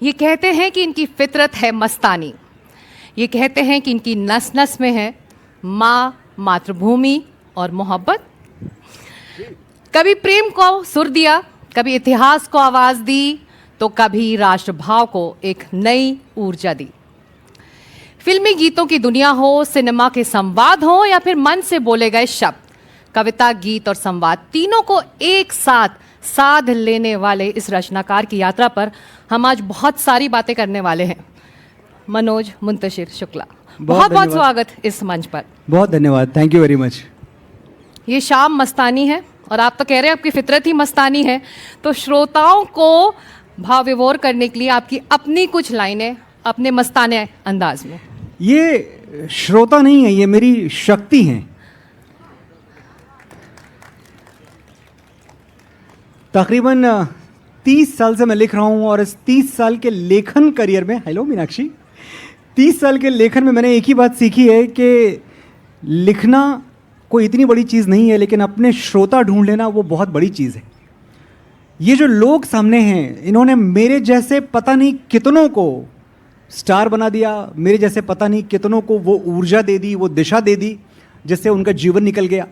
ये कहते हैं कि इनकी फितरत है मस्तानी। ये कहते हैं कि इनकी नस नस में है माँ, मातृभूमि और मोहब्बत। कभी प्रेम को सुर दिया, कभी इतिहास को आवाज़ दी, तो कभी राष्ट्रभाव को एक नई ऊर्जा दी। फिल्मी गीतों की दुनिया हो, सिनेमा के संवाद हो या फिर मन से बोले गए शब्द, कविता, गीत और संवाद तीनों को एक साथ साध लेने वाले इस रचनाकार की यात्रा पर हम आज बहुत सारी बातें करने वाले हैं। मनोज मुंतशिर शुक्ला, बहुत बहुत स्वागत इस मंच पर। बहुत धन्यवाद, थैंक यू वेरी मच। ये शाम मस्तानी है और आप तो कह रहे हैं आपकी फितरत ही मस्तानी है, तो श्रोताओं को भाव विभोर करने के लिए आपकी अपनी कुछ लाइनें अपने मस्ताने अंदाज में। ये श्रोता नहीं है, ये मेरी शक्ति है। तकरीबन 30 साल से मैं लिख रहा हूँ और इस 30 साल के लेखन करियर में, हेलो मीनाक्षी, 30 साल के लेखन में मैंने एक ही बात सीखी है कि लिखना कोई इतनी बड़ी चीज़ नहीं है, लेकिन अपने श्रोता ढूंढ लेना वो बहुत बड़ी चीज़ है। ये जो लोग सामने हैं, इन्होंने मेरे जैसे पता नहीं कितनों को स्टार बना दिया, मेरे जैसे पता नहीं कितनों को वो ऊर्जा दे दी, वो दिशा दे दी जिससे उनका जीवन निकल गया।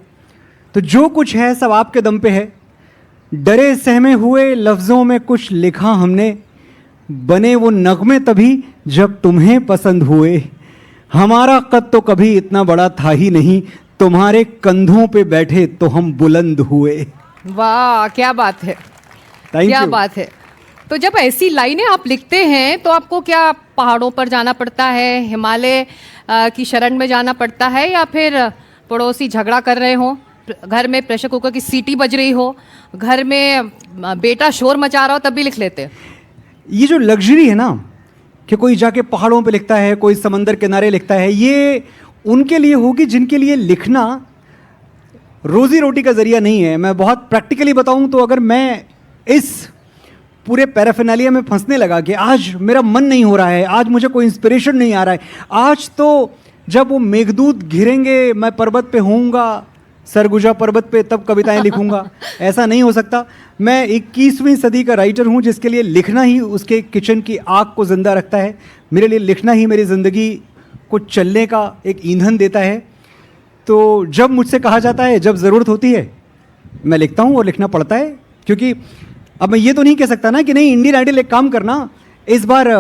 तो जो कुछ है सब आपके दम पे है। डरे सहमे हुए लफ्ज़ों में कुछ लिखा हमने, बने वो नगमे तभी जब तुम्हें पसंद हुए। हमारा कद तो कभी इतना बड़ा था ही नहीं, तुम्हारे कंधों पे बैठे तो हम बुलंद हुए। वाह, क्या बात है, क्या बात है। तो जब ऐसी लाइनें आप लिखते हैं तो आपको क्या पहाड़ों पर जाना पड़ता है, हिमालय की शरण में जाना पड़ता है, या फिर पड़ोसी झगड़ा कर रहे हो, घर में प्रेशर कुकर की सीटी बज रही हो, घर में बेटा शोर मचा रहा हो, तब भी लिख लेते हैं? ये जो लग्जरी है ना कि कोई जाके पहाड़ों पे लिखता है, कोई समंदर किनारे लिखता है, ये उनके लिए होगी जिनके लिए लिखना रोजी रोटी का जरिया नहीं है। मैं बहुत प्रैक्टिकली बताऊं तो अगर मैं इस पूरे पैराफिनालिया में फंसने लगा कि आज मेरा मन नहीं हो रहा है, आज मुझे कोई इंस्पिरेशन नहीं आ रहा है, आज तो जब वो मेघदूत घिरेंगे मैं पर्वत पे होऊंगा, सरगुजा पर्वत पे, तब कविताएं लिखूंगा, ऐसा नहीं हो सकता। मैं 21वीं सदी का राइटर हूं जिसके लिए लिखना ही उसके किचन की आग को जिंदा रखता है। मेरे लिए लिखना ही मेरी ज़िंदगी को चलने का एक ईंधन देता है। तो जब मुझसे कहा जाता है, जब ज़रूरत होती है, मैं लिखता हूँ और लिखना पड़ता है। क्योंकि अब मैं ये तो नहीं कह सकता ना कि नहीं इंडियन आइडल एक काम करना, इस बार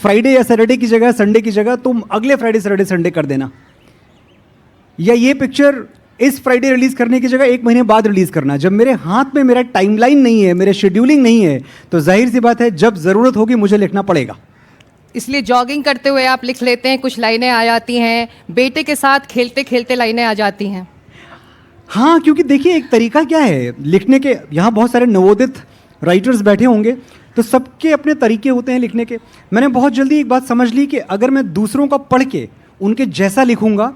फ्राइडे या सैटरडे की जगह, संडे की जगह तुम अगले फ्राइडे सैटरडे संडे कर देना, या ये पिक्चर इस फ्राइडे रिलीज करने की जगह 1 महीने बाद रिलीज करना। जब मेरे हाथ में मेरा टाइमलाइन नहीं है, मेरे शेड्यूलिंग नहीं है, तो जाहिर सी बात है जब ज़रूरत होगी मुझे लिखना पड़ेगा। इसलिए जॉगिंग करते हुए आप लिख लेते हैं, कुछ लाइनें आ जाती हैं, बेटे के साथ खेलते खेलते लाइनें आ जाती हैं। हाँ, क्योंकि देखिए एक तरीका क्या है लिखने के, यहाँ बहुत सारे नवोदित राइटर्स बैठे होंगे, तो सबके अपने तरीके होते हैं लिखने के। मैंने बहुत जल्दी एक बात समझ ली कि अगर मैं दूसरों का पढ़ के उनके जैसा लिखूंगा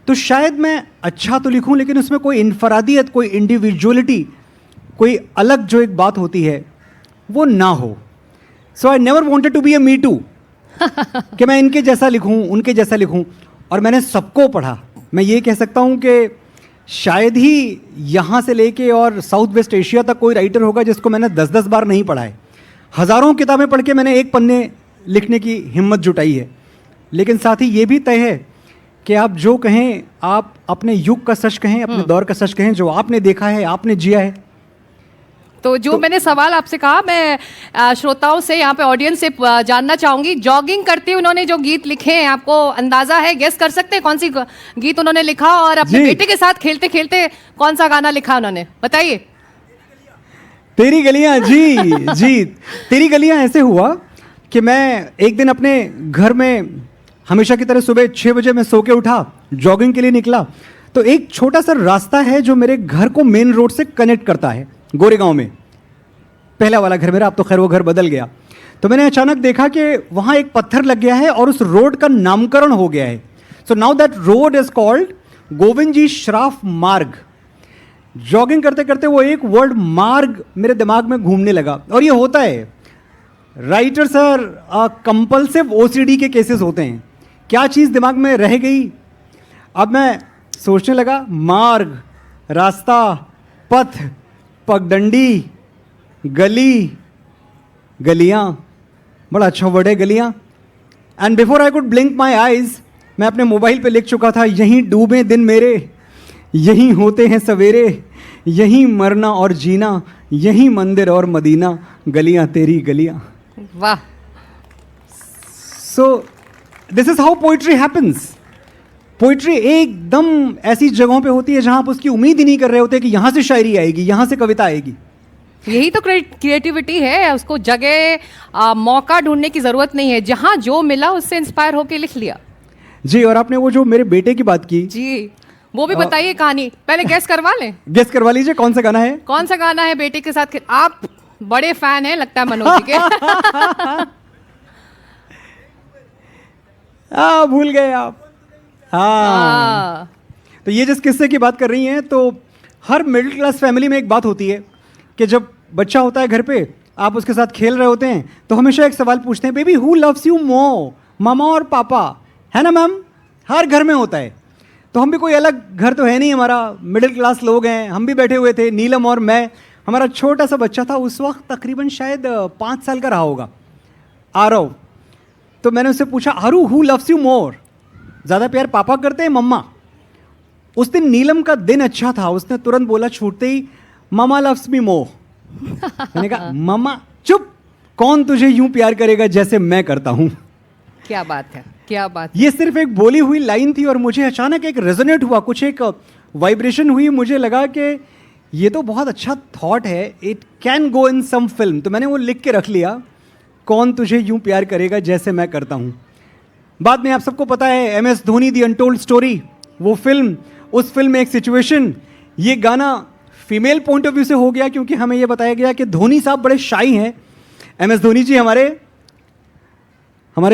तो शायद मैं अच्छा तो लिखूं, लेकिन उसमें कोई इनफरादियत, कोई इंडिविजुअलिटी, कोई अलग जो एक बात होती है वो ना हो। So I never wanted to be a me too कि मैं इनके जैसा लिखूं, उनके जैसा लिखूं। और मैंने सबको पढ़ा। मैं ये कह सकता हूं कि शायद ही यहाँ से लेके और साउथ वेस्ट एशिया तक कोई राइटर होगा जिसको मैंने 10-10 बार नहीं पढ़ा है। हज़ारों किताबें पढ़ के मैंने एक पन्ने लिखने की हिम्मत जुटाई है। लेकिन साथ ही ये भी तय है कि आप जो कहें, आप अपने युग का सच कहें, अपने दौर का सच कहें, जो आपने देखा है, आपने जिया है। तो मैंने सवाल आपसे कहा, मैं श्रोताओं से, यहाँ पे ऑडियंस से जानना चाहूंगी, जॉगिंग करते हुए उन्होंने जो गीत लिखे हैं, आपको अंदाजा है, गेस कर सकते हैं कौन सी गीत उन्होंने लिखा, और अपने बेटे के साथ खेलते खेलते कौन सा गाना लिखा उन्होंने, बताइए। तेरी गलियां, जी जी, तेरी गलियां। ऐसे हुआ कि मैं एक दिन अपने घर में हमेशा की तरह सुबह 6 बजे मैं सो के उठा, जॉगिंग के लिए निकला, तो एक छोटा सा रास्ता है जो मेरे घर को मेन रोड से कनेक्ट करता है, गोरेगांव में पहला वाला घर मेरा। अब तो खैर वो घर बदल गया। तो मैंने अचानक देखा कि वहाँ एक पत्थर लग गया है और उस रोड का नामकरण हो गया है। So now that road is called Govind ji Shroff Marg. Jogging करते करते वो एक वर्ड मार्ग मेरे दिमाग में घूमने लगा। और ये होता है, राइटर सर कंपल्सिव ओसीडी के केसेस होते हैं। क्या चीज़ दिमाग में रह गई, अब मैं सोचने लगा, मार्ग, रास्ता, पथ, पगडंडी, गली, गलियां, बड़ा अच्छा वर्ड है गलियां। And before I could blink my eyes, मैं अपने मोबाइल पे लिख चुका था, यहीं डूबे दिन मेरे, यहीं होते हैं सवेरे, यहीं मरना और जीना, यहीं मंदिर और मदीना, गलियां तेरी गलियां। वाह। So this is how poetry happens. Poetry एकदम ऐसी जगहों पे होती है जहां आप उसकी उम्मीद ही नहीं कर रहे होते कि यहां से शायरी आएगी, यहां से कविता आएगी। यही तो क्रिएटिविटी है, उसको जगह मौका ढूंढने की जरूरत नहीं है, जहां जो मिला उससे इंस्पायर होके लिख लिया। जी, और आपने वो जो मेरे बेटे की बात की, जी, वो भी बताइए कहानी, पहले गेस करवा लें। गेस करवा लीजिए कौन सा गाना है। कौन सा गाना है बेटे के साथ? आप बड़े फैन हैं लगता है मनोज जी के। भूल गए आप। हाँ, तो ये जिस किस्से की बात कर रही हैं, तो हर मिडिल क्लास फैमिली में एक बात होती है कि जब बच्चा होता है घर पे, आप उसके साथ खेल रहे होते हैं, तो हमेशा एक सवाल पूछते हैं, baby who loves you more, mama और पापा? है ना मैम? हर घर में होता है। तो हम भी कोई अलग घर तो है नहीं, हमारा मिडिल क्लास लोग हैं, हम भी बैठे हुए थे, नीलम और मैं। हमारा छोटा सा बच्चा था, उस वक्त तकरीबन शायद 5 साल का रहा होगा, आरव। तो मैंने उससे पूछा, आरू हु लव्स यू मोर? ज़्यादा प्यार पापा करते हैं मम्मा? उस दिन नीलम का दिन अच्छा था, उसने तुरंत बोला छूटते ही, मामा लव्स मी मोर। मैंने कहा, मामा चुप, कौन तुझे यूं प्यार करेगा जैसे मैं करता हूं। क्या बात है, क्या बात। ये सिर्फ एक बोली हुई लाइन थी और मुझे अचानक एक रेजोनेट हुआ, कुछ एक वाइब्रेशन हुई, मुझे लगा कि ये तो बहुत अच्छा थॉट है, it can go in some film. तो मैंने वो लिख के रख लिया, कौन तुझे यूं प्यार करेगा जैसे मैं करता हूं। बाद में आप सबको पता है MS Dhoni the untold story, वो फिल्म, उस फिल्म में एक सिचुएशन, ये गाना फीमेल पॉइंट ऑफ व्यू से हो गया क्योंकि हमें ये बताया गया कि धोनी साहब बड़े शाई हैं। MS धोनी जी हमारे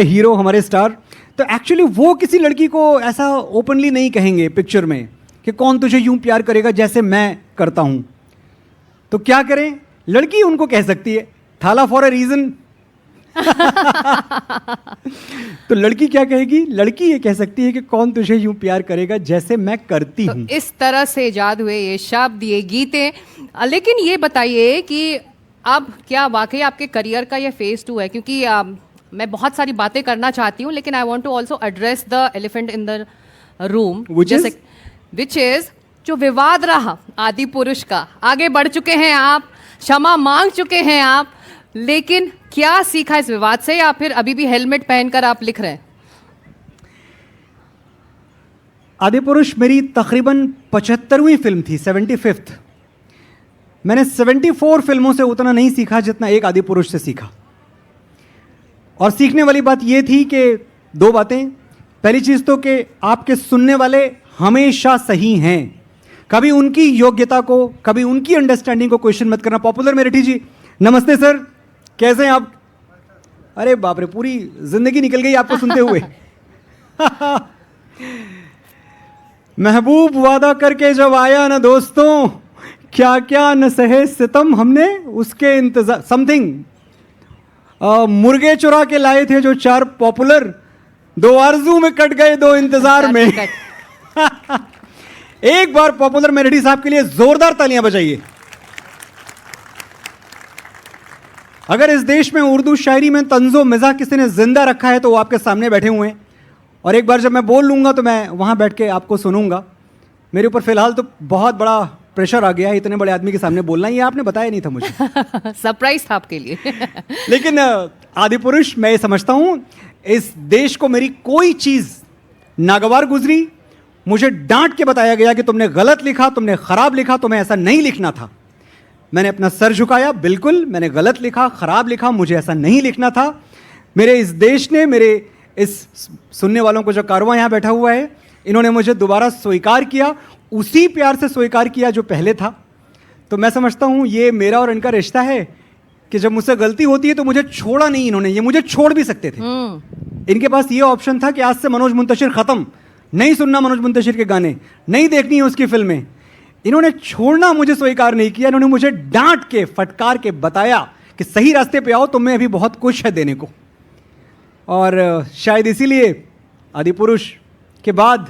हीरो, हमारे स्टार। तो एक्चुअली वो किसी लड़की को ऐसा ओपनली नहीं कहेंगे पिक्चर में कि कौन तुझे यूं प्यार करेगा जैसे मैं करता हूं। तो क्या करें, लड़की उनको कह सकती है, थाला फॉर अ रीजन। तो लड़की क्या कहेगी? लड़की ये कह सकती है कि कौन तुझे यूं प्यार करेगा जैसे मैं करती हूं। तो इस तरह से इजाद हुए ये शब्द, ये गीतें। लेकिन ये बताइए कि अब क्या वाकई आपके करियर का ये फेज 2 है? क्योंकि मैं बहुत सारी बातें करना चाहती हूँ, लेकिन I want to also address the elephant in the room, which is जो विवाद रहा आदि पुरुष का। आगे बढ़ चुके हैं आप, क्षमा मांग चुके हैं आप, लेकिन क्या सीखा इस विवाद से, या फिर अभी भी हेलमेट पहनकर आप लिख रहे हैं? आदि पुरुष मेरी तकरीबन 75वीं फिल्म थी, 75th। मैंने 74 फिल्मों से उतना नहीं सीखा जितना एक आदि पुरुष से सीखा। और सीखने वाली बात यह थी कि 2 बातें। पहली चीज़ तो कि आपके सुनने वाले हमेशा सही हैं, कभी उनकी योग्यता को, कभी उनकी अंडरस्टैंडिंग को क्वेश्चन मत करना। पॉपुलर मेरिठी जी, नमस्ते सर, कैसे हैं आप? अरे बाप रे, पूरी जिंदगी निकल गई आपको सुनते हुए। महबूब वादा करके जब आया ना दोस्तों, क्या क्या न सहे सितम हमने उसके इंतजार। समथिंग मुर्गे चुरा के लाए थे जो 4 पॉपुलर, 2 आरजू में कट गए 2 इंतजार में। एक बार पॉपुलर मेरिठी साहब के लिए जोरदार तालियां बजाइए। अगर इस देश में उर्दू शायरी में तंजो मिजाज किसी ने जिंदा रखा है तो वो आपके सामने बैठे हुए हैं। और एक बार जब मैं बोल लूंगा तो मैं वहां बैठ के आपको सुनूंगा। मेरे ऊपर फिलहाल तो बहुत बड़ा प्रेशर आ गया है, इतने बड़े आदमी के सामने बोलना, ये आपने बताया नहीं था मुझे। सरप्राइज था आपके लिए। लेकिन आदि पुरुष, मैं ये समझता हूं इस देश को मेरी कोई चीज नागवार गुजरी। मुझे डांट के बताया गया कि तुमने गलत लिखा, तुमने खराब लिखा, तुम्हें ऐसा नहीं लिखना था। मैंने अपना सर झुकाया, बिल्कुल मैंने गलत लिखा, खराब लिखा, मुझे ऐसा नहीं लिखना था। मेरे इस देश ने, मेरे इस सुनने वालों को जो कारवां यहाँ बैठा हुआ है, इन्होंने मुझे दोबारा स्वीकार किया, उसी प्यार से स्वीकार किया जो पहले था। तो मैं समझता हूँ ये मेरा और इनका रिश्ता है कि जब मुझसे गलती होती है तो मुझे छोड़ा नहीं इन्होंने, ये मुझे छोड़ भी सकते थे। इनके पास ये ऑप्शन था कि आज से मनोज मुंतशिर खत्म, नहीं सुनना मनोज मुंतशिर के गाने, नहीं देखनी है उसकी फिल्में। इन्होंने छोड़ना मुझे स्वीकार नहीं किया, इन्होंने मुझे डांट के, फटकार के बताया कि सही रास्ते पे आओ, तुम्हें अभी बहुत कुछ है देने को। और शायद इसीलिए आदि पुरुष के बाद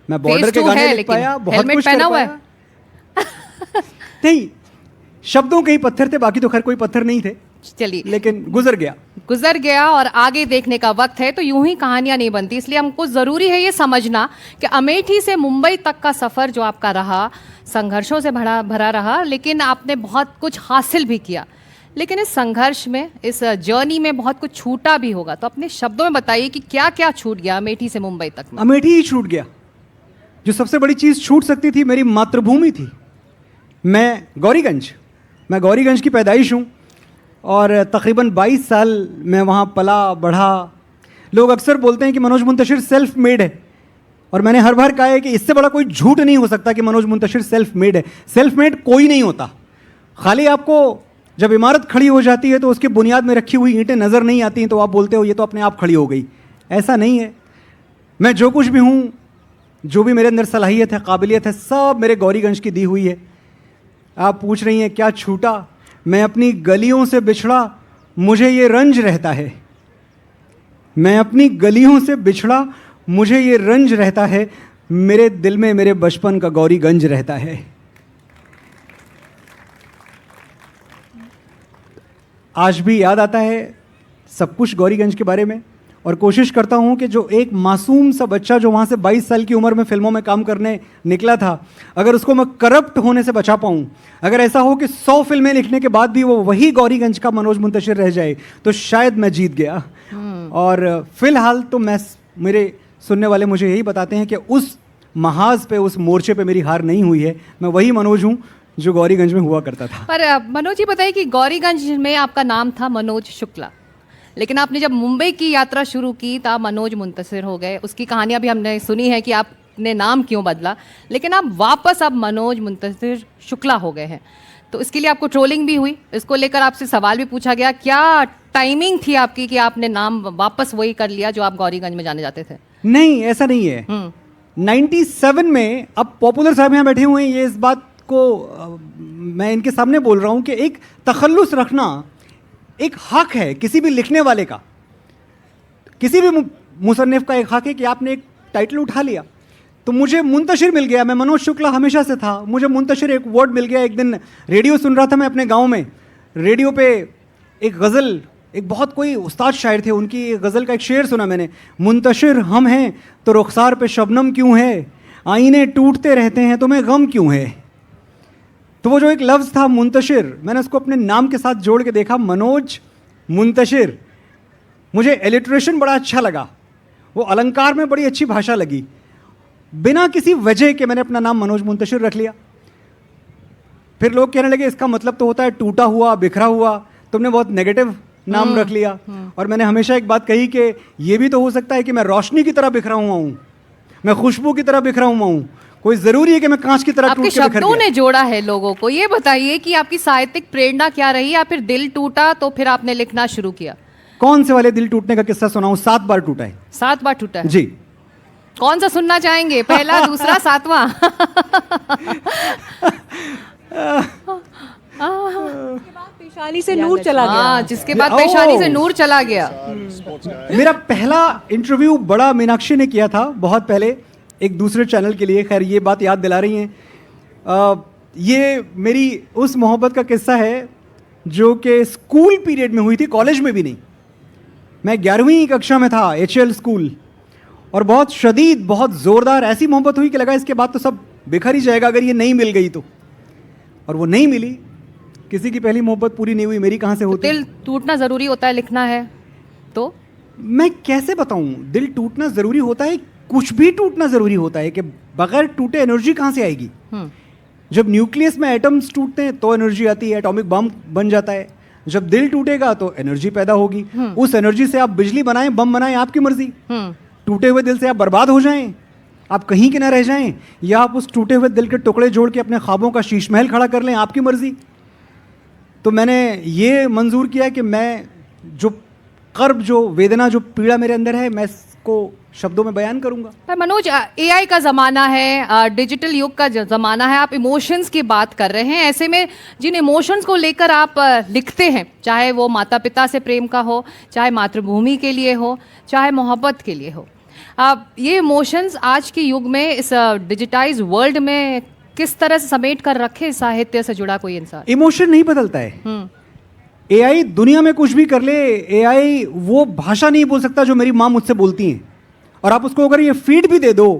मैं बॉर्डर के गाने लिख पाया, बहुत कुछ कर पाया। नहीं, शब्दों के ही पत्थर थे, बाकी तो खैर कोई पत्थर नहीं थे। चलिए, लेकिन गुजर गया और आगे देखने का वक्त है। तो यूं ही कहानियां नहीं बनती, इसलिए हमको ज़रूरी है ये समझना कि अमेठी से मुंबई तक का सफ़र जो आपका रहा, संघर्षों से भरा भरा रहा, लेकिन आपने बहुत कुछ हासिल भी किया। लेकिन इस संघर्ष में, इस जर्नी में बहुत कुछ छूटा भी होगा। तो अपने शब्दों में बताइए कि क्या क्या छूट गया अमेठी से मुंबई तक में? अमेठी ही छूट गया। जो सबसे बड़ी चीज़ छूट सकती थी, मेरी मातृभूमि थी। मैं गौरीगंज की पैदाइश हूँ और तकरीबन 22 साल मैं वहाँ पला बढ़ा। लोग अक्सर बोलते हैं कि मनोज मुंतशिर सेल्फ मेड है, और मैंने हर बार कहा है कि इससे बड़ा कोई झूठ नहीं हो सकता कि मनोज मुंतशिर सेल्फ मेड है। सेल्फ मेड कोई नहीं होता। खाली आपको जब इमारत खड़ी हो जाती है तो उसके बुनियाद में रखी हुई ईंटें नज़र नहीं आती हैं तो आप बोलते हो ये तो अपने आप खड़ी हो गई। ऐसा नहीं है। मैं जो कुछ भी हूँ, जो भी मेरे अंदर सलाहियत है, काबिलियत है, सब मेरे गौरीगंज की दी हुई है। आप पूछ रही हैं क्या छूटा? मैं अपनी गलियों से बिछड़ा, मुझे ये रंज रहता है। मैं अपनी गलियों से बिछड़ा, मुझे ये रंज रहता है। मेरे दिल में मेरे बचपन का गौरीगंज रहता है। आज भी याद आता है सब कुछ गौरीगंज के बारे में, और कोशिश करता हूँ कि जो एक मासूम सा बच्चा जो वहाँ से 22 साल की उम्र में फिल्मों में काम करने निकला था, अगर उसको मैं करप्ट होने से बचा पाऊँ, अगर ऐसा हो कि 100 फिल्में लिखने के बाद भी वो वही गौरीगंज का मनोज मुंतशिर रह जाए, तो शायद मैं जीत गया। और फिलहाल तो मेरे सुनने वाले मुझे यही बताते हैं कि उस महाज पे, उस मोर्चे पे मेरी हार नहीं हुई है। मैं वही मनोज हूँ जो गौरीगंज में हुआ करता था। पर मनोज जी बताइए कि गौरीगंज में आपका नाम था मनोज शुक्ला, लेकिन आपने जब मुंबई की यात्रा शुरू की तो आप मनोज मुंतशिर हो गए। उसकी कहानियां भी हमने सुनी है कि आपने नाम क्यों बदला, लेकिन आप वापस अब मनोज मुंतशिर शुक्ला हो गए हैं। तो इसके लिए आपको ट्रोलिंग भी हुई, इसको लेकर आपसे सवाल भी पूछा गया। क्या टाइमिंग थी आपकी कि आपने नाम वापस वही कर लिया जो आप गौरीगंज में जाने जाते थे? नहीं, ऐसा नहीं है। 97 में, अब पॉपुलर साहब यहाँ बैठे हुए हैं, ये इस बात को मैं इनके सामने बोल रहा हूँ कि एक तखल्लुस रखना एक हक है किसी भी लिखने वाले का, किसी भी मुसन्निफ का एक हक है कि आपने एक टाइटल उठा लिया। तो मुझे मुंतशिर मिल गया। मैं मनोज शुक्ला हमेशा से था, मुझे मुंतशिर एक वर्ड मिल गया। एक दिन रेडियो सुन रहा था मैं अपने गांव में, रेडियो पे एक गज़ल, एक बहुत कोई उस्ताद शायर थे, उनकी गज़ल का एक शेर सुना मैंने। मुंतशिर हम हैं तो रुखसार पे शबनम क्यों है, आईने टूटते रहते हैं तुम्हें गम क्यों है। तो वो जो एक लफ्ज़ था मुंतशिर, मैंने उसको अपने नाम के साथ जोड़ के देखा, मनोज मुंतशिर। मुझे एलिट्रेशन बड़ा अच्छा लगा, वो अलंकार में बड़ी अच्छी भाषा लगी। बिना किसी वजह के मैंने अपना नाम मनोज मुंतशिर रख लिया। फिर लोग कहने लगे इसका मतलब तो होता है टूटा हुआ, बिखरा हुआ, तुमने बहुत नेगेटिव नाम रख लिया। और मैंने हमेशा एक बात कही कि ये भी तो हो सकता है कि मैं रोशनी की तरह बिखरा हुआ हूँ, मैं खुशबू की तरह बिखरा हुआ हूँ। कोई ज़रूरी है कि मैं कांच की तरह टूट के बिखर गया? आपके शब्दों ने जोड़ा है लोगों को। ये बताइए कि आपकी साहित्यिक प्रेरणा क्या रही, या फिर दिल टूटा तो फिर आपने लिखना शुरू किया? कौन से वाले दिल टूटने का किस्सा सुनाऊं? 7 बार टूटा है। 7 बार टूटा है जी। कौन सा सुनना चाहेंगे, पहला, दूसरा, 7वां? पेशानी से नूर चला गया। जिसके बाद पेशानी से नूर चला गया। मेरा पहला इंटरव्यू बड़ा मीनाक्षी ने किया था बहुत पहले, एक दूसरे चैनल के लिए। खैर ये बात याद दिला रही हैं। ये मेरी उस मोहब्बत का किस्सा है जो कि स्कूल पीरियड में हुई थी, कॉलेज में भी नहीं। मैं 11वीं कक्षा में था, HL स्कूल, और बहुत शदीद, बहुत ज़ोरदार ऐसी मोहब्बत हुई कि लगा इसके बाद तो सब बिखर ही जाएगा अगर ये नहीं मिल गई तो। और वो नहीं मिली। किसी की पहली मोहब्बत पूरी नहीं हुई, मेरी कहाँ से होती? दिल टूटना ज़रूरी होता है लिखना है तो? मैं कैसे बताऊं, दिल टूटना ज़रूरी होता है, कुछ भी टूटना ज़रूरी होता है कि बगैर टूटे एनर्जी कहाँ से आएगी? जब न्यूक्लियस में एटम्स टूटते हैं तो एनर्जी आती है, एटॉमिक बम बन जाता है। जब दिल टूटेगा तो एनर्जी पैदा होगी। उस एनर्जी से आप बिजली बनाएं, बम बनाएं, आपकी मर्जी। टूटे हुए दिल से आप बर्बाद हो जाएं, आप कहीं के ना रह जाएं, या आप उस टूटे हुए दिल के टुकड़े जोड़ के अपने ख्वाबों का शीश महल खड़ा कर लें, आपकी मर्जी। तो मैंने ये मंजूर किया कि मैं जो कर्ब, जो वेदना, जो पीड़ा मेरे अंदर है, मैं इसको शब्दों में बयान करूंगा। पर मनोज, AI का ज़माना है, डिजिटल युग का ज़माना है, आप इमोशंस की बात कर रहे हैं। ऐसे में जिन इमोशंस को लेकर आप लिखते हैं, चाहे वो माता पिता से प्रेम का हो, चाहे मातृभूमि के लिए हो, चाहे मोहब्बत के लिए हो, ये इमोशंस आज के युग में, इस डिजिटाइज वर्ल्ड में किस तरह से समेट कर रखे साहित्य से जुड़ा कोई इंसान? इमोशन नहीं बदलता है। एआई दुनिया में कुछ भी कर ले, एआई वो भाषा नहीं बोल सकता जो मेरी माँ मुझसे बोलती हैं। और आप उसको अगर ये फीड भी दे दो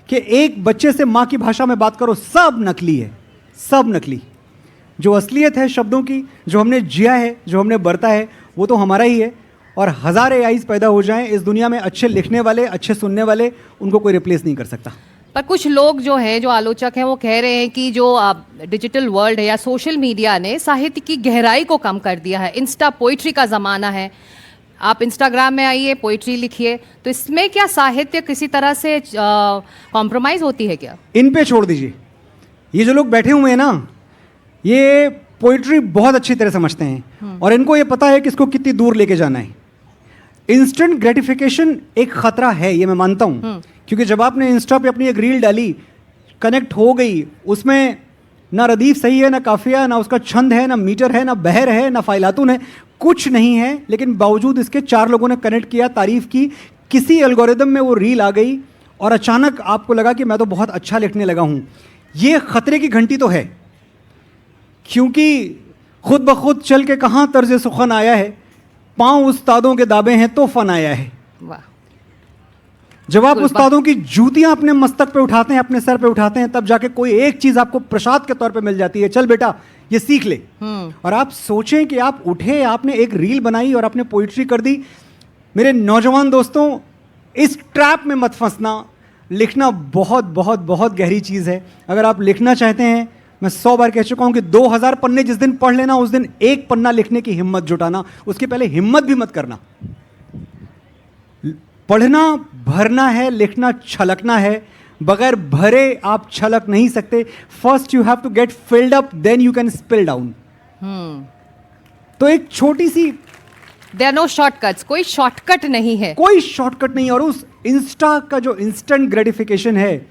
कि एक बच्चे से माँ की भाषा में बात करो, सब नकली है, सब नकली। जो असलियत है शब्दों की, जो हमने जिया है, जो हमने बरता है, वो तो हमारा ही है। और 1000 एआईज पैदा हो जाएं इस दुनिया में, अच्छे लिखने वाले, अच्छे सुनने वाले, उनको कोई रिप्लेस नहीं कर सकता। पर कुछ लोग जो हैं, जो आलोचक हैं, वो कह रहे हैं कि जो डिजिटल वर्ल्ड है या सोशल मीडिया ने साहित्य की गहराई को कम कर दिया है। इंस्टा पोइट्री का ज़माना है, आप इंस्टाग्राम में आइए, पोइट्री लिखिए, तो इसमें क्या साहित्य किसी तरह से कॉम्प्रोमाइज़ होती है क्या? इन पे छोड़ दीजिए। ये जो लोग बैठे हुए हैं ना, ये पोइट्री बहुत अच्छी तरह समझते हैं और इनको ये पता है कि इसको कितनी दूर लेके जाना है। इंस्टेंट ग्रेटिफिकेशन एक खतरा है, ये मैं मानता हूँ, क्योंकि जब आपने इंस्टा पे अपनी एक रील डाली, कनेक्ट हो गई, उसमें ना रदीफ सही है, ना काफिया, ना उसका छंद है, ना मीटर है, ना बहर है, ना फाइलातुन है, कुछ नहीं है, लेकिन बावजूद इसके 4 लोगों ने कनेक्ट किया, तारीफ की, किसी एल्गोरिदम में वो रील आ गई और अचानक आपको लगा कि मैं तो बहुत अच्छा लिखने लगा हूँ। ये खतरे की घंटी तो है, क्योंकि खुद ब खुद चल के कहाँ तर्ज सुखन आया है, पाँव उस्तादों के दाबे हैं तो फन आया है। वाह। जब आप उस्तादों की जूतियां अपने मस्तक पे उठाते हैं, अपने सर पे उठाते हैं, तब जाके कोई एक चीज आपको प्रसाद के तौर पे मिल जाती है, चल बेटा ये सीख ले। और आप सोचें कि आप उठे, आपने एक रील बनाई और आपने पोइट्री कर दी। मेरे नौजवान दोस्तों, इस ट्रैप में मत फंसना। लिखना बहुत बहुत बहुत गहरी चीज है। अगर आप लिखना चाहते हैं, मैं 100 बार कह चुका हूं कि 2000 पन्ने जिस दिन पढ़ लेना, उस दिन एक पन्ना लिखने की हिम्मत जुटाना। उसके पहले हिम्मत भी मत करना। पढ़ना भरना है, लिखना छलकना है। बगैर भरे आप छलक नहीं सकते। First you have to get filled up, then you can spill down. तो एक छोटी सी, देयर आर नो शॉर्टकट्स, कोई शॉर्टकट नहीं है, कोई शॉर्टकट नहीं। और उस इंस्टा का जो इंस्टेंट ग्रेटिफिकेशन है,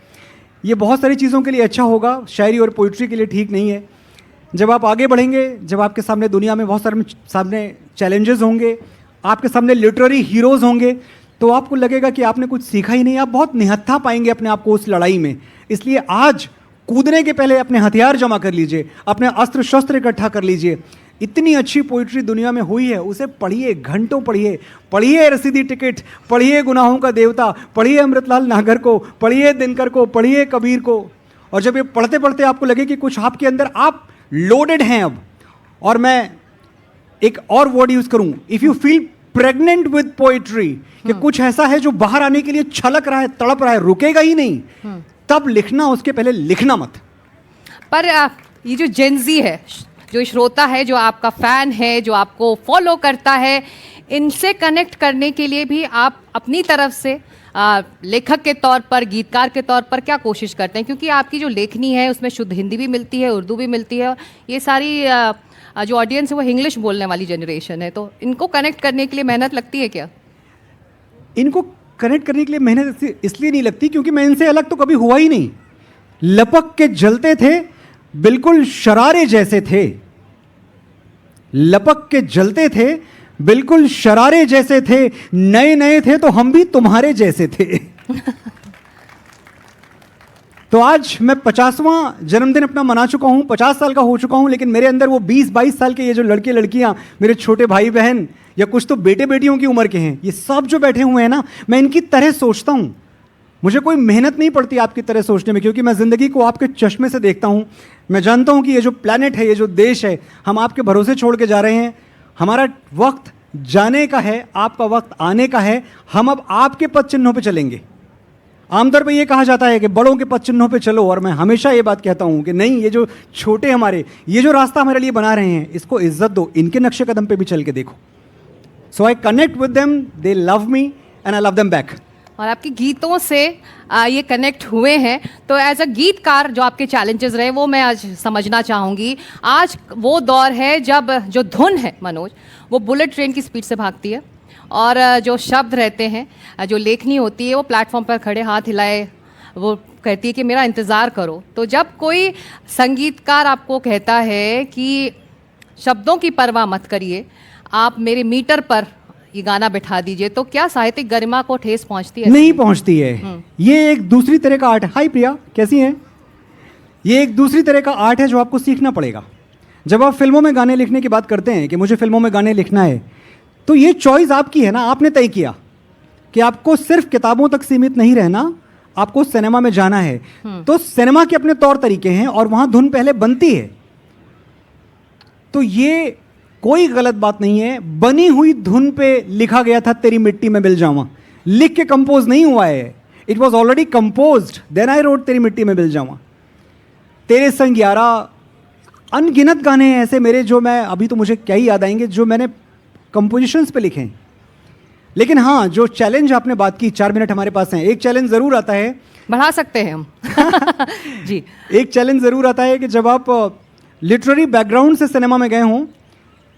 ये बहुत सारी चीज़ों के लिए अच्छा होगा, शायरी और पोइट्री के लिए ठीक नहीं है। जब आप आगे बढ़ेंगे, जब आपके सामने दुनिया में बहुत सामने चैलेंजेस होंगे, आपके सामने लिटरेरी हीरोज़ होंगे, तो आपको लगेगा कि आपने कुछ सीखा ही नहीं। आप बहुत निहत्था पाएंगे अपने आप को उस लड़ाई में। इसलिए आज कूदने के पहले अपने हथियार जमा कर लीजिए, अपने अस्त्र शस्त्र इकट्ठा कर लीजिए। इतनी अच्छी पोइट्री दुनिया में हुई है, उसे पढ़िए, घंटों पढ़िए। पढ़िए रसीदी टिकट, पढ़िए गुनाहों का देवता, पढ़िए अमृतलाल नागर को, पढ़िए दिनकर को, पढ़िए कबीर को। और जब ये पढ़ते पढ़ते आपको लगे कि कुछ आपके अंदर, आप लोडेड हैं अब, और मैं एक और वर्ड यूज करूं, if you feel pregnant with poetry, कि कुछ ऐसा है जो बाहर आने के लिए छलक रहा है, तड़प रहा है, रुकेगा ही नहीं, तब लिखना। उसके पहले लिखना मत। पर ये जो जेनजी है, जो श्रोता है, जो आपका फैन है, जो आपको फॉलो करता है, इनसे कनेक्ट करने के लिए भी आप अपनी तरफ से लेखक के तौर पर, गीतकार के तौर पर क्या कोशिश करते हैं? क्योंकि आपकी जो लेखनी है उसमें शुद्ध हिंदी भी मिलती है, उर्दू भी मिलती है, और ये सारी जो ऑडियंस है वो इंग्लिश बोलने वाली जनरेशन है, तो इनको कनेक्ट करने के लिए मेहनत लगती है क्या? इनको कनेक्ट करने के लिए मेहनत इसलिए नहीं लगती क्योंकि मैं इनसे अलग तो कभी हुआ ही नहीं। लपक के जलते थे, बिल्कुल शरारे जैसे थे। लपक के जलते थे, बिल्कुल शरारे जैसे थे। नए नए थे तो हम भी तुम्हारे जैसे थे। तो आज मैं 50वां जन्मदिन अपना मना चुका हूं, 50 साल का हो चुका हूं, लेकिन मेरे अंदर वो 20-22 साल के ये जो लड़के लड़कियां, मेरे छोटे भाई बहन, या कुछ तो बेटे बेटियों की उम्र के हैं, ये सब जो बैठे हुए हैं ना, मैं इनकी तरह सोचता हूं। मुझे कोई मेहनत नहीं पड़ती आपकी तरह सोचने में, क्योंकि मैं ज़िंदगी को आपके चश्मे से देखता हूं। मैं जानता हूं कि ये जो प्लैनेट है, ये जो देश है, हम आपके भरोसे छोड़ के जा रहे हैं। हमारा वक्त जाने का है, आपका वक्त आने का है। हम अब आपके पद चिन्हों पे चलेंगे। आमतौर पे ये कहा जाता है कि बड़ों के पद चिन्हों पे चलो, और मैं हमेशा ये बात कहता हूं कि नहीं, ये जो छोटे हमारे, ये जो रास्ता हमारे लिए बना रहे हैं, इसको इज्जत दो, इनके नक्शे कदम पे भी चल के देखो। So I connect with them, they love me and I love them back. और आपके गीतों से ये कनेक्ट हुए हैं, तो एज अ गीतकार जो आपके चैलेंजेस रहे वो मैं आज समझना चाहूँगी। आज वो दौर है जब जो धुन है मनोज, वो बुलेट ट्रेन की स्पीड से भागती है, और जो शब्द रहते हैं, जो लेखनी होती है, वो प्लेटफॉर्म पर खड़े हाथ हिलाए वो कहती है कि मेरा इंतज़ार करो। तो जब कोई संगीतकार आपको कहता है कि शब्दों की परवाह मत करिए, आप मेरे मीटर पर ये गाना बैठा दीजिए, तो क्या साहित्यिक गरिमा को ठेस पहुंचती है? नहीं पहुंचती है। ये एक दूसरी तरह का आर्ट है। हाय प्रिया, कैसी हैं? ये एक दूसरी तरह का आर्ट है जो आपको सीखना पड़ेगा। जब आप फिल्मों में गाने लिखने की बात करते हैं कि मुझे फिल्मों में गाने लिखना है, तो ये चॉइस आपकी है ना, आपने तय किया कि आपको सिर्फ किताबों तक सीमित नहीं रहना, आपको सिनेमा में जाना है। तो सिनेमा के अपने तौर तरीके हैं और वहां धुन पहले बनती है, तो ये कोई गलत बात नहीं है। बनी हुई धुन पे लिखा गया था तेरी मिट्टी में मिल जाऊं, लिख के कंपोज नहीं हुआ है, it was already composed, then I wrote तेरी मिट्टी में मिल जाऊं। तेरे संग यारा, अनगिनत गाने हैं ऐसे मेरे जो मैं अभी तो मुझे क्या ही याद आएंगे जो मैंने कंपोजिशंस पे लिखे हैं। लेकिन हाँ, जो चैलेंज आपने बात की, 4 मिनट हमारे पास हैं, एक चैलेंज ज़रूर आता है, बढ़ा सकते हैं हम जी। एक चैलेंज ज़रूर आता है कि जब आप लिटरेरी बैकग्राउंड से सिनेमा में गए हों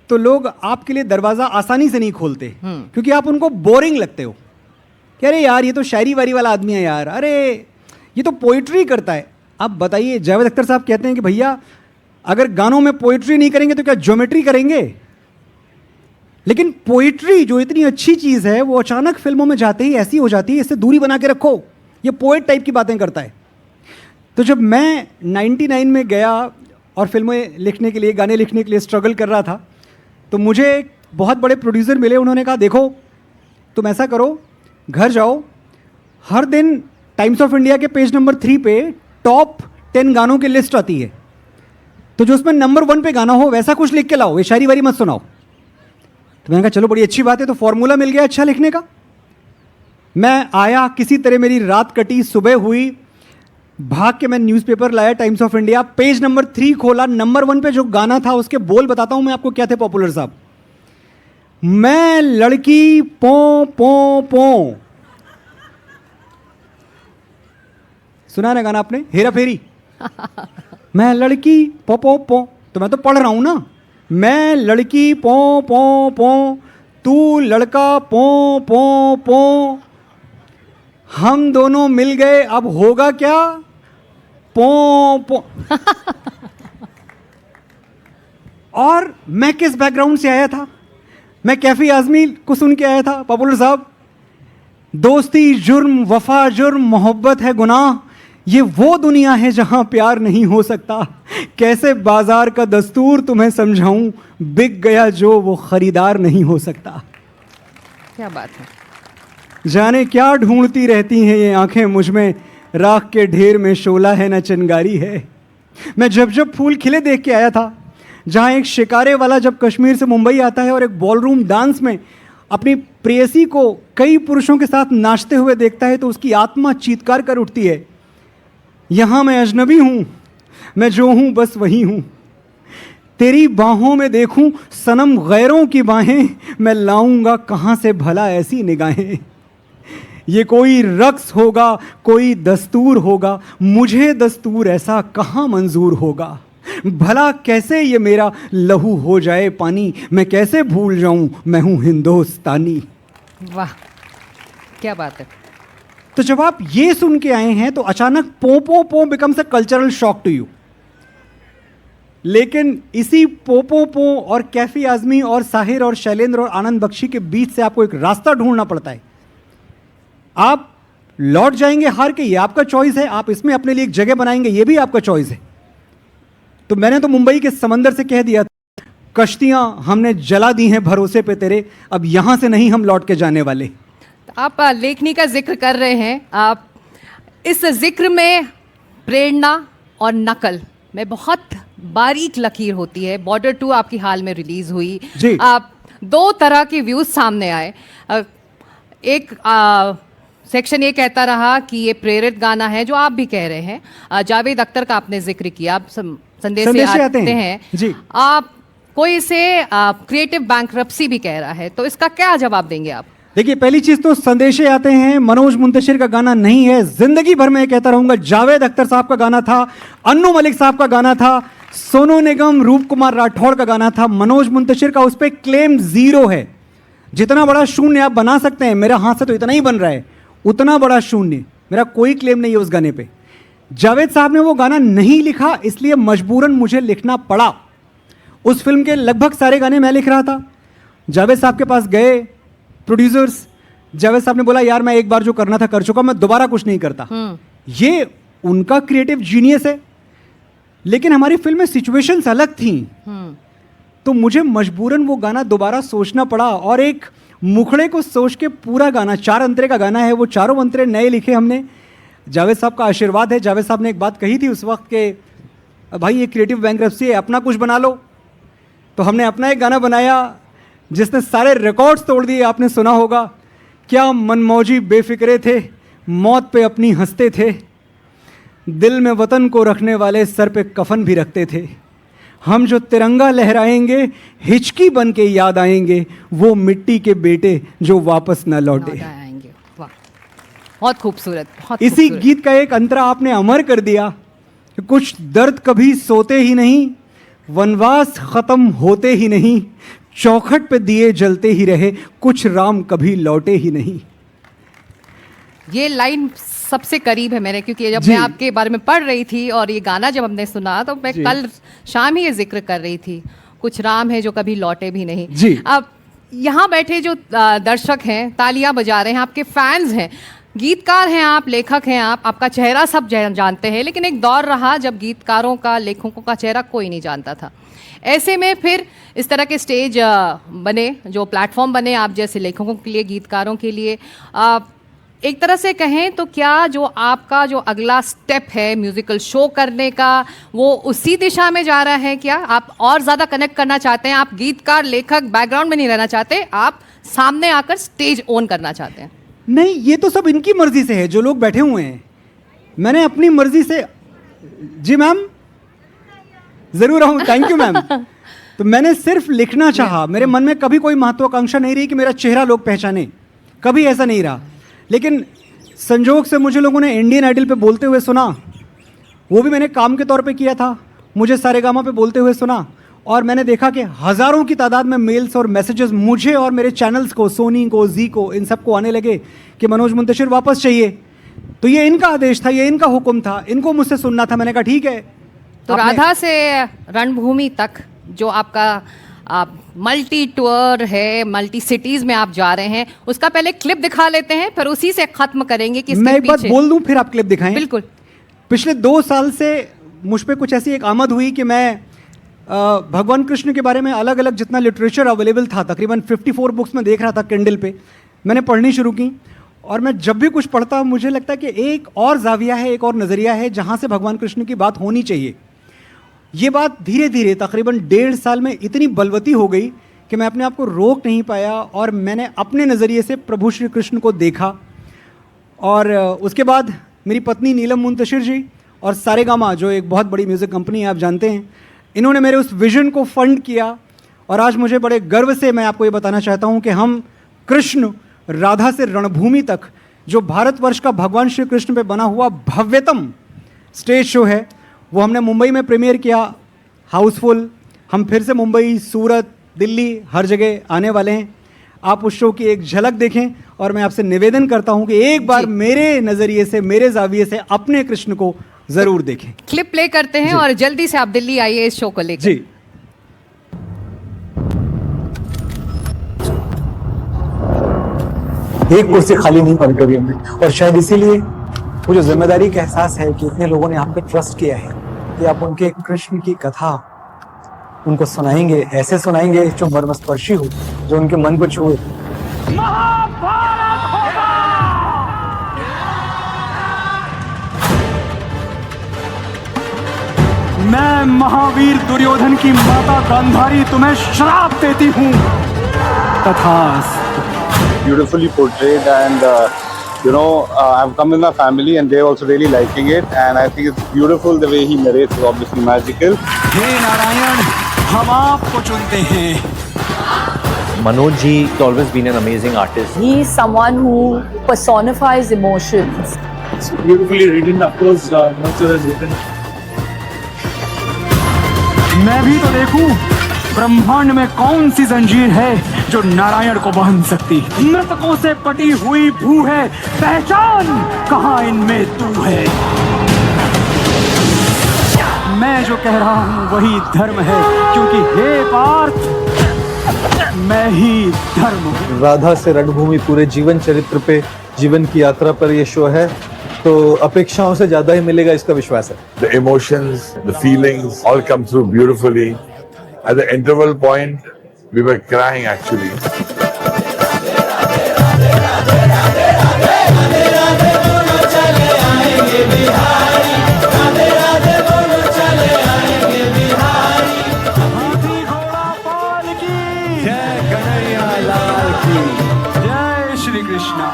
तो लोग आपके लिए दरवाज़ा आसानी से नहीं खोलते, क्योंकि आप उनको बोरिंग लगते हो कि अरे यार ये तो शायरी वारी वाला आदमी है यार, अरे ये तो पोइट्री करता है। आप बताइए, जावेद अख्तर साहब कहते हैं कि भैया अगर गानों में पोइट्री नहीं करेंगे तो क्या ज्योमेट्री करेंगे? लेकिन पोइट्री जो इतनी अच्छी चीज़ है वो अचानक फिल्मों में जाते ही ऐसी हो जाती है, इससे दूरी बना के रखो, ये पोएट टाइप की बातें करता है। तो जब मैं 99 में गया और फिल्में लिखने के लिए, गाने लिखने के लिए स्ट्रगल कर रहा था, तो मुझे एक बहुत बड़े प्रोड्यूसर मिले, उन्होंने कहा देखो तुम ऐसा करो, घर जाओ, हर दिन टाइम्स ऑफ इंडिया के पेज नंबर 3 पे टॉप 10 गानों की लिस्ट आती है, तो जो उसमें नंबर 1 पे गाना हो वैसा कुछ लिख के लाओ, ये शायरी वारी मत सुनाओ। तो मैंने कहा चलो बड़ी अच्छी बात है, तो फॉर्मूला मिल गया अच्छा लिखने का। मैं आया, किसी तरह मेरी रात कटी, सुबह हुई, भाग के मैं न्यूज़पेपर लाया times of India, page number 3 खोला, नंबर 1 पे जो गाना था उसके बोल बताता हूं मैं आपको क्या थे पॉपुलर साहब। मैं लड़की पो पो पो, सुना ना गाना आपने, हेरा फेरी। मैं लड़की पो पो पो, तो मैं तो पढ़ रहा हूं ना, मैं लड़की पो पो पो, तू लड़का पो पो पो, हम दोनों मिल गए अब होगा क्या, पो पो। और मैं किस बैकग्राउंड से आया था? मैं कैफी आजमी को सुन के आया था पॉपुलर साहब। दोस्ती जुर्म, वफा जुर्म, मोहब्बत है गुनाह, ये वो दुनिया है जहां प्यार नहीं हो सकता, कैसे बाजार का दस्तूर तुम्हें समझाऊं, बिक गया जो वो खरीदार नहीं हो सकता। क्या बात है। जाने क्या ढूंढती रहती हैं ये आंखें मुझ में, राख के ढेर में शोला है न चिंगारी है। मैं जब जब फूल खिले देख के आया था, जहां एक शिकारे वाला जब कश्मीर से मुंबई आता है और एक बॉलरूम डांस में अपनी प्रेयसी को कई पुरुषों के साथ नाचते हुए देखता है तो उसकी आत्मा चीत्कार कर उठती है, यहाँ मैं अजनबी हूँ, मैं जो हूँ बस वही हूँ, तेरी बाहों में देखूं सनम गैरों की बाहें, मैं लाऊंगा कहाँ से भला ऐसी निगाहें। ये कोई रक्स होगा, कोई दस्तूर होगा, मुझे दस्तूर ऐसा कहाँ मंजूर होगा, भला कैसे ये मेरा लहू हो जाए पानी, मैं कैसे भूल जाऊं मैं हूं हिंदुस्तानी। वाह, क्या बात है। तो जब आप ये सुन के आए हैं तो अचानक पो पो पो becomes a cultural shock to you. लेकिन इसी पो पो पो और कैफी आजमी और साहिर और शैलेंद्र और आनंद बख्शी के बीच से आपको एक रास्ता ढूंढना पड़ता है। आप लौट जाएंगे हार के, ये आपका चॉइस है, आप इसमें अपने लिए एक जगह बनाएंगे, ये भी आपका चॉइस है। तो मैंने तो मुंबई के समंदर से कह दिया, कश्तियां हमने जला दी हैं भरोसे पे तेरे, अब यहां से नहीं हम लौट के जाने वाले। आप लेखनी का जिक्र कर रहे हैं, आप इस जिक्र में प्रेरणा और नकल में बहुत बारीक लकीर होती है। बॉर्डर 2 आपकी हाल में रिलीज हुई जी। आप 2 तरह के व्यूज सामने आए। एक सेक्शन ये कहता रहा कि ये प्रेरित गाना है, जो आप भी कह रहे हैं। जावेद अख्तर का आपने जिक्र किया, आप संदेश से आते हैं जी। आप कोई इसे क्रिएटिव बैंकरप्सी भी कह रहा है, तो इसका क्या जवाब देंगे आप? देखिए, पहली चीज तो संदेशे आते हैं मनोज मुंतशिर का गाना नहीं है, जिंदगी भर मैं कहता रहूंगा जावेद अख्तर साहब का गाना था, अन्नू मलिक साहब का गाना था, सोनू निगम, रूप कुमार राठौड़ का गाना था। मनोज मुंतशिर का उस पर क्लेम 0 है। जितना बड़ा शून्य आप बना सकते हैं, मेरा हाथ से तो इतना ही बन रहा है, उतना बड़ा शून्य, मेरा कोई क्लेम नहीं है उस गाने पे। जावेद साहब ने वो गाना नहीं लिखा, इसलिए मजबूरन मुझे लिखना पड़ा। उस फिल्म के लगभग सारे गाने मैं लिख रहा था। जावेद साहब के पास गए प्रोड्यूसर्स, जावेद साहब ने बोला यार मैं एक बार जो करना था कर चुका, मैं दोबारा कुछ नहीं करता। ये उनका क्रिएटिव जीनियस है। लेकिन हमारी फिल्म में सिचुएशंस अलग थी, तो मुझे मजबूरन वो गाना दोबारा सोचना पड़ा। और एक मुखड़े को सोच के पूरा गाना, 4 अंतरे का गाना है, वो चारों अंतरे नए लिखे हमने। जावेद साहब का आशीर्वाद है। जावेद साहब ने एक बात कही थी उस वक्त के, भाई ये क्रिएटिव बैंक्रप्सी है, अपना कुछ बना लो। तो हमने अपना एक गाना बनाया जिसने सारे रिकॉर्ड्स तोड़ दिए। आपने सुना होगा, क्या मनमौजी बेफिक्रे थे, मौत पे अपनी हंसते थे, दिल में वतन को रखने वाले सर पे कफन भी रखते थे। हम जो तिरंगा लहराएंगे हिचकी बन के याद आएंगे, वो मिट्टी के बेटे जो वापस न लौटे। आएंगे। वाह, बहुत खूबसूरत, बहुत इसी खूबसूरत। गीत का एक अंतरा आपने अमर कर दिया कि कुछ दर्द कभी सोते ही नहीं, वनवास खत्म होते ही नहीं, चौखट पे दिए जलते ही रहे, कुछ राम कभी लौटे ही नहीं। ये लाइन सबसे करीब है मेरे, क्योंकि जब जी। मैं आपके बारे में पढ़ रही थी और ये गाना जब हमने सुना, तो मैं जी। कल शाम ही ये जिक्र कर रही थी, कुछ राम है जो कभी लौटे भी नहीं। जी। अब यहाँ बैठे जो दर्शक हैं, तालियां बजा रहे हैं, आपके फैंस हैं, गीतकार हैं आप, लेखक हैं आप, आपका चेहरा सब जानते हैं, लेकिन एक दौर रहा जब गीतकारों का, लेखकों का चेहरा कोई नहीं जानता था। ऐसे में फिर इस तरह के स्टेज बने, जो प्लेटफॉर्म बने आप जैसे लेखकों के लिए, गीतकारों के लिए। एक तरह से कहें तो क्या जो आपका जो अगला स्टेप है म्यूजिकल शो करने का, वो उसी दिशा में जा रहा है? क्या आप और ज़्यादा कनेक्ट करना चाहते हैं? आप गीतकार, लेखक बैकग्राउंड में नहीं रहना चाहते, आप सामने आकर स्टेज ओन करना चाहते हैं? नहीं, ये तो सब इनकी मर्जी से है, जो लोग बैठे हुए हैं। मैंने अपनी मर्जी से, जी मैम जरूर आऊँ, थैंक यू मैम। तो मैंने सिर्फ लिखना चाहा, मेरे मन में कभी कोई महत्वाकांक्षा नहीं रही कि मेरा चेहरा लोग पहचाने, कभी ऐसा नहीं रहा। लेकिन संजोग से मुझे लोगों ने इंडियन आइडल पे बोलते हुए सुना, वो भी मैंने काम के तौर पे किया था, मुझे सारेगामा पे बोलते हुए सुना, और मैंने देखा कि हज़ारों की तादाद में मेल्स और मैसेजेस मुझे और मेरे चैनल्स को, सोनी को, जी को, इन सब को आने लगे कि मनोज मुंतशिर वापस चाहिए। तो ये इनका आदेश था, ये इनका हुक्म था, इनको मुझसे सुनना था। मैंने कहा ठीक है। तो राधा से रणभूमि तक जो आपका मल्टी टूर है, मल्टी सिटीज में आप जा रहे हैं, उसका पहले क्लिप दिखा लेते हैं, फिर उसी से खत्म करेंगे कि मैं एक बात बोल दूं, फिर आप क्लिप दिखाएं। बिल्कुल। पिछले 2 साल से मुझ पे कुछ ऐसी एक आमद हुई कि मैं भगवान कृष्ण के बारे में अलग अलग जितना लिटरेचर अवेलेबल था, तकरीबन 54 बुक्स में देख रहा था किंडल पे, मैंने पढ़नी शुरू की। और मैं जब भी कुछ पढ़ता मुझे लगता है कि एक और जाविया है, एक और नज़रिया है जहाँ से भगवान कृष्ण की बात होनी चाहिए। ये बात धीरे धीरे तकरीबन 1.5 साल में इतनी बलवती हो गई कि मैं अपने आप को रोक नहीं पाया, और मैंने अपने नज़रिए से प्रभु श्री कृष्ण को देखा। और उसके बाद मेरी पत्नी नीलम मुंतशिर जी और सारेगामा, जो एक बहुत बड़ी म्यूज़िक कंपनी है, आप जानते हैं, इन्होंने मेरे उस विज़न को फंड किया। और आज मुझे बड़े गर्व से मैं आपको ये बताना चाहता हूँ कि हम कृष्ण, राधा से रणभूमि तक, जो भारतवर्ष का भगवान श्री कृष्ण पे बना हुआ भव्यतम स्टेज शो है, वो हमने मुंबई में प्रीमियर किया, हाउसफुल। हम फिर से मुंबई, सूरत, दिल्ली, हर जगह आने वाले हैं। आप उस शो की एक झलक देखें, और मैं आपसे निवेदन करता हूं कि एक बार मेरे नज़रिए से, मेरे जाविये से अपने कृष्ण को ज़रूर देखें। क्लिप प्ले करते हैं और जल्दी से आप दिल्ली आइए इस शो को लेकर। जी। एक कुर्सी खाली नहीं पड़ी कभी हमने, और शायद इसीलिए मुझे जिम्मेदारी का एहसास है कि इतने लोगों ने हम पे ट्रस्ट किया है कि आप उनके कृष्ण की कथा उनको सुनाएंगे, ऐसे सुनाएंगे जो मर्मस्पर्शी हो, जो उनके मन को छुए। मैं महावीर दुर्योधन की माता गांधारी तुम्हें श्राप देती हूँ। तथास्तु। Beautifully portrayed, and I've come with my family and they're also really liking it, and I think it's beautiful the way he narrates is obviously magical. हे नारायण, हम आपको चुनते हैं। Manoj ji has always been an amazing artist. He is someone who personifies emotions. It's beautifully written, of course, Mansur has written. मैं भी तो देखूं ब्रह्मांड में कौन सी जंजीर है जो नारायण को बांध सकती। मृतकों से पटी हुई भू है, पहचान कहाँ इनमें तू है। मैं जो कह रहा हूँ वही धर्म है, क्योंकि हे पार्थ, मैं ही धर्म हूँ। राधा से रणभूमि पूरे जीवन चरित्र पे, जीवन की यात्रा पर ये शो है, तो अपेक्षाओं से ज्यादा ही मिलेगा इसका विश्वास है. The emotions, the feelings all come through beautifully. At the interval point, we were crying actually. जय कन्हैया लाल की जय श्री कृष्णा.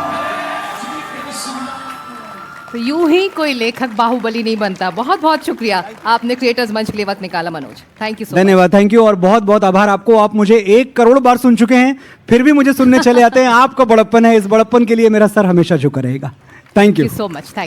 तो यूं ही कोई लेखक बाहुबली नहीं बनता. बहुत बहुत शुक्रिया, आपने क्रिएटर्स मंच के लिए वक्त निकाला Manoj. Thank you so much. धन्यवाद, थैंक यू और बहुत बहुत आभार आपको. आप मुझे 1 करोड़ बार सुन चुके हैं, फिर भी मुझे सुनने चले आते हैं. आपका बड़प्पन है, इस बड़प्पन के लिए मेरा सर हमेशा झुका रहेगा. Thank thank you. You so much. Thank